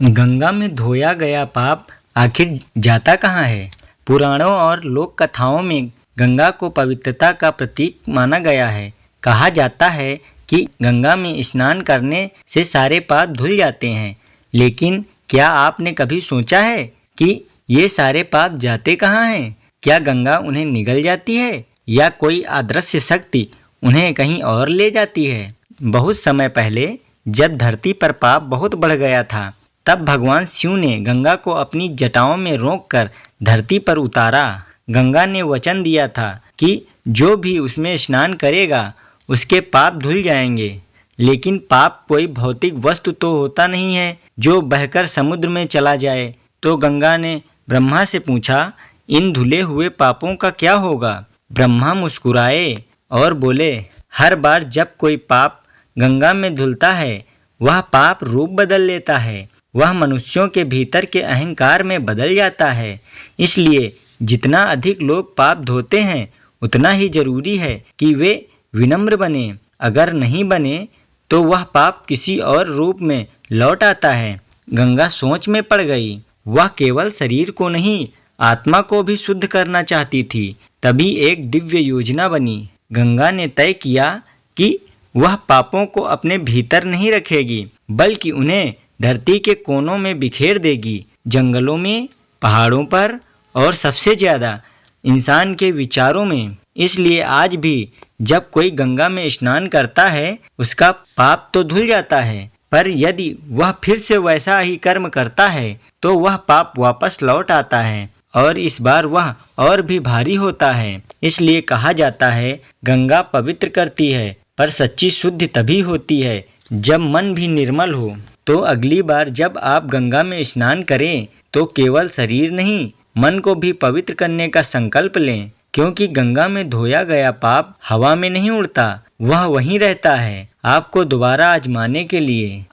गंगा में धोया गया पाप आखिर जाता कहाँ है? पुराणों और लोक कथाओं में गंगा को पवित्रता का प्रतीक माना गया है। कहा जाता है कि गंगा में स्नान करने से सारे पाप धुल जाते हैं। लेकिन क्या आपने कभी सोचा है कि ये सारे पाप जाते कहाँ हैं? क्या गंगा उन्हें निगल जाती है या कोई अदृश्य शक्ति उन्हें कहीं और ले जाती है? बहुत समय पहले जब धरती पर पाप बहुत बढ़ गया था, तब भगवान शिव ने गंगा को अपनी जटाओं में रोककर धरती पर उतारा। गंगा ने वचन दिया था कि जो भी उसमें स्नान करेगा उसके पाप धुल जाएंगे। लेकिन पाप कोई भौतिक वस्तु तो होता नहीं है जो बहकर समुद्र में चला जाए। तो गंगा ने ब्रह्मा से पूछा, इन धुले हुए पापों का क्या होगा? ब्रह्मा मुस्कुराए और बोले, हर बार जब कोई पाप गंगा में धुलता है वह पाप रूप बदल लेता है। वह मनुष्यों के भीतर के अहंकार में बदल जाता है। इसलिए जितना अधिक लोग पाप धोते हैं उतना ही जरूरी है कि वे विनम्र बने। अगर नहीं बने तो वह पाप किसी और रूप में लौट आता है। गंगा सोच में पड़ गई। वह केवल शरीर को नहीं, आत्मा को भी शुद्ध करना चाहती थी। तभी एक दिव्य योजना बनी। गंगा ने तय किया कि वह पापों को अपने भीतर नहीं रखेगी, बल्कि उन्हें धरती के कोनों में बिखेर देगी, जंगलों में, पहाड़ों पर और सबसे ज़्यादा इंसान के विचारों में। इसलिए आज भी जब कोई गंगा में स्नान करता है उसका पाप तो धुल जाता है, पर यदि वह फिर से वैसा ही कर्म करता है तो वह पाप वापस लौट आता है और इस बार वह और भी भारी होता है। इसलिए कहा जाता है, गंगा पवित्र करती है पर सच्ची शुद्धि तभी होती है जब मन भी निर्मल हो। तो अगली बार जब आप गंगा में स्नान करें तो केवल शरीर नहीं, मन को भी पवित्र करने का संकल्प लें, क्योंकि गंगा में धोया गया पाप हवा में नहीं उड़ता, वह वहीं रहता है आपको दोबारा आजमाने के लिए।